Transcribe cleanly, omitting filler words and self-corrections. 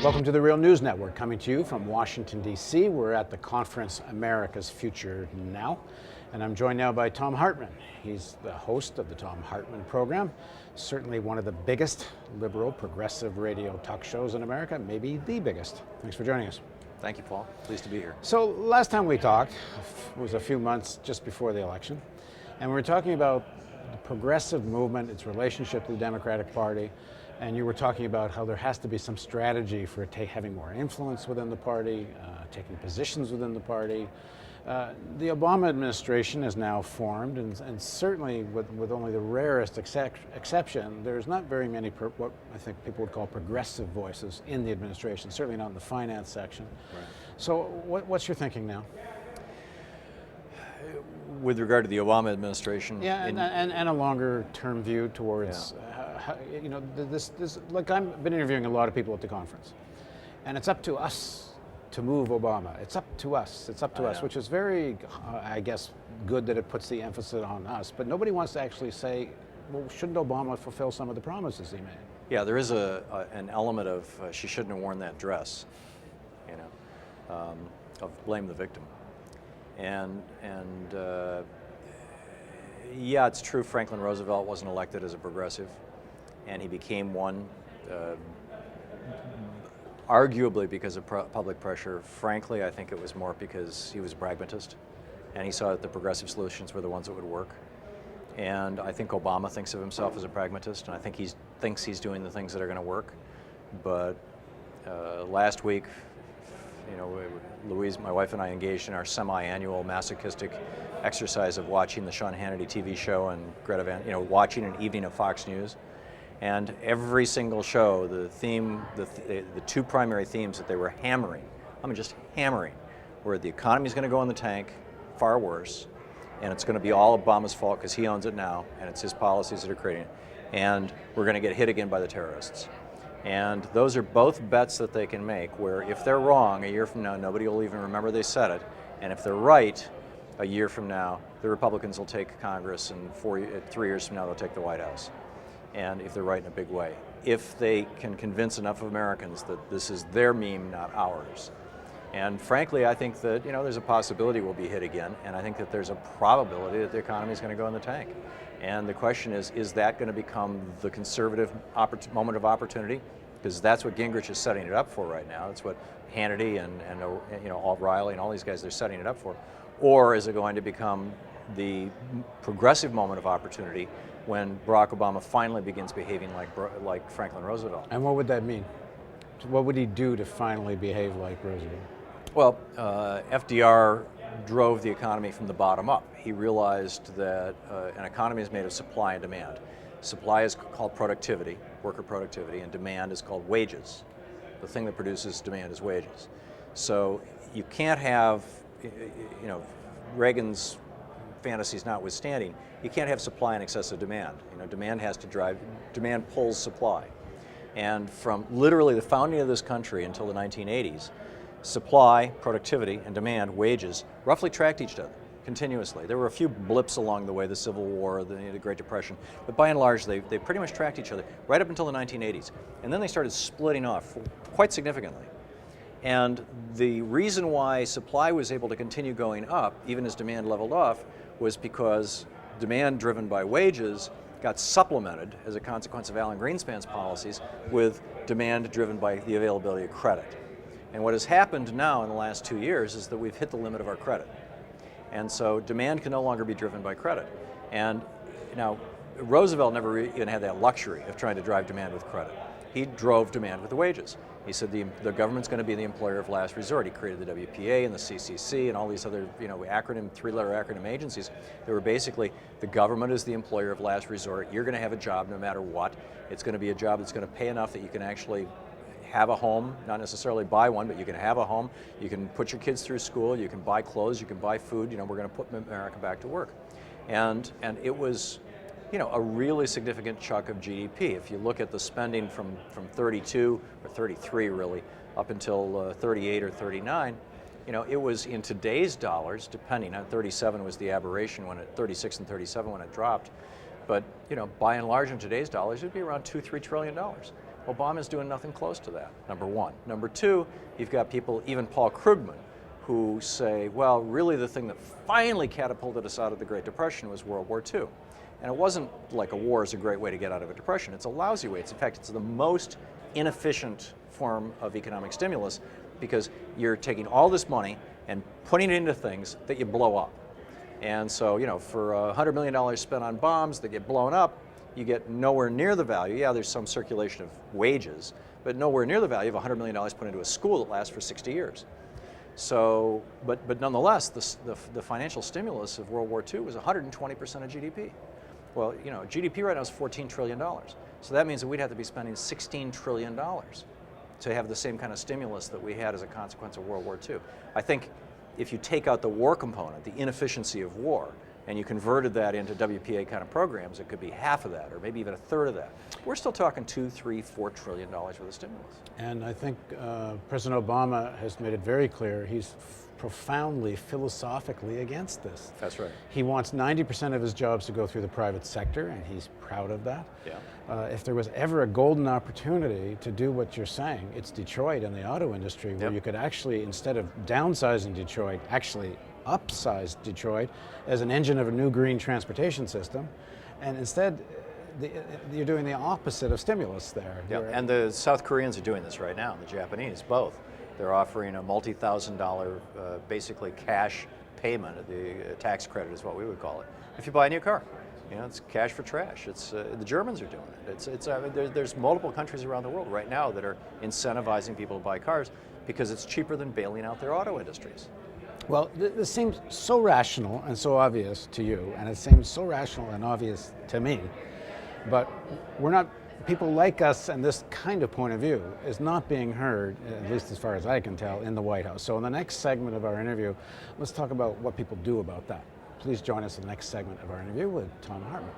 Welcome to the Real News Network, coming to you from Washington, D.C. We're at the conference America's Future Now, and I'm joined now by Thom Hartman. He's the host of the Thom Hartman program, certainly one of the biggest liberal progressive radio talk shows in America, maybe the biggest. Thanks for joining us. Thank you, Paul. Pleased to be here. So last time we talked was a few months just before the election, and we were talking about the progressive movement, its relationship to the Democratic Party, and you were talking about how there has to be some strategy for having more influence within the party, taking positions within the party. The Obama administration is now formed, and certainly with only the rarest exception, there's not very many what I think people would call progressive voices in the administration, certainly not in the finance section. Right. So what's your thinking now? With regard to the Obama administration? Yeah, and a longer term view towards, like I've been interviewing a lot of people at the conference, and it's up to us to move Obama. It's up to us, which is very, I guess, good that it puts the emphasis on us, but nobody wants to actually say, well, shouldn't Obama fulfill some of the promises he made? Yeah, there is an element of she shouldn't have worn that dress, of blame the victim. And yeah, it's true Franklin Roosevelt wasn't elected as a progressive, and he became one arguably because of public pressure. Frankly, I think it was more because he was a pragmatist, and he saw that the progressive solutions were the ones that would work. And I think Obama thinks of himself as a pragmatist, and I think he thinks he's doing the things that are going to work. But last week, Louise, my wife, and I engaged in our semi-annual masochistic exercise of watching the Sean Hannity TV show and Greta Van, watching an evening of Fox News. And every single show, the two primary themes that they were hammering, just hammering, were the economy's going to go in the tank, far worse, and it's going to be all Obama's fault because he owns it now, and it's his policies that are creating it, and we're going to get hit again by the terrorists. And those are both bets that they can make, where if they're wrong a year from now, nobody will even remember they said it, and if they're right a year from now, the Republicans will take Congress, and 3 years from now they'll take the White House. And if they're right in a big way, if they can convince enough of Americans that this is their meme, not ours. And frankly, I think that there's a possibility we'll be hit again, and I think that there's a probability that the economy is going to go in the tank. And the question is that going to become the conservative moment of opportunity? Because that's what Gingrich is setting it up for right now. That's what Hannity and O'Reilly and all these guys, they're setting it up for. Or is it going to become the progressive moment of opportunity when Barack Obama finally begins behaving like Franklin Roosevelt? And what would that mean? What would he do to finally behave like Roosevelt? Well, FDR drove the economy from the bottom up. He realized that an economy is made of supply and demand. Supply is called productivity, worker productivity, and demand is called wages. The thing that produces demand is wages. So you can't have, Reagan's fantasies notwithstanding, you can't have supply in excess of demand. Demand pulls supply. And from literally the founding of this country until the 1980s, supply, productivity, and demand, wages, roughly tracked each other continuously. There were a few blips along the way, the Civil War, the Great Depression, but by and large they pretty much tracked each other right up until the 1980s. And then they started splitting off quite significantly. And the reason why supply was able to continue going up, even as demand leveled off, was because demand driven by wages got supplemented as a consequence of Alan Greenspan's policies with demand driven by the availability of credit. And what has happened now in the last 2 years is that we've hit the limit of our credit. And so demand can no longer be driven by credit. And now, Roosevelt never even had that luxury of trying to drive demand with credit. He drove demand with the wages. He said the government's going to be the employer of last resort. He created the WPA and the CCC and all these other, three-letter acronym agencies. They were basically, the government is the employer of last resort. You're going to have a job no matter what. It's going to be a job that's going to pay enough that you can actually have a home, not necessarily buy one, but you can have a home. You can put your kids through school. You can buy clothes. You can buy food. We're going to put America back to work. And it was, a really significant chunk of GDP. If you look at the spending from 32 or 33 really up until 38 or 39, it was in today's dollars, depending on 37 was the aberration when 36 and 37 when it dropped. But by and large in today's dollars, it'd be around $2-3 trillion. Obama's doing nothing close to that, number one. Number two, you've got people, even Paul Krugman, who say, well, really the thing that finally catapulted us out of the Great Depression was World War II. And it wasn't like a war is a great way to get out of a depression. It's a lousy way. In fact, it's the most inefficient form of economic stimulus because you're taking all this money and putting it into things that you blow up. And so, you know, for $100 million spent on bombs that get blown up, you get nowhere near the value. Yeah, there's some circulation of wages, but nowhere near the value of $100 million put into a school that lasts for 60 years. So, but nonetheless, the financial stimulus of World War II was 120% of GDP. Well, you know, GDP right now is $14 trillion. So that means that we'd have to be spending $16 trillion to have the same kind of stimulus that we had as a consequence of World War II. I think if you take out the war component, the inefficiency of war, and you converted that into WPA kind of programs, it could be half of that, or maybe even a third of that. We're still talking $2, $3, $4 trillion worth of stimulus. And I think President Obama has made it very clear he's profoundly philosophically against this. That's right. He wants 90% of his jobs to go through the private sector, and he's proud of that. Yeah. If there was ever a golden opportunity to do what you're saying, it's Detroit and the auto industry, where Yep. you could actually, instead of downsizing Detroit, actually upsize Detroit as an engine of a new green transportation system, and instead you're doing the opposite of stimulus there. Yeah, and the South Koreans are doing this right now, and the Japanese, both. They're offering a multi-$1,000 basically cash payment, the tax credit is what we would call it, if you buy a new car. You know, it's cash for trash. It's the Germans are doing it. There's multiple countries around the world right now that are incentivizing people to buy cars because it's cheaper than bailing out their auto industries. Well, this seems so rational and so obvious to you, and it seems so rational and obvious to me, but we're not, people like us and this kind of point of view is not being heard, at least as far as I can tell, in the White House. So in the next segment of our interview, let's talk about what people do about that. Please join us in the next segment of our interview with Thom Hartman.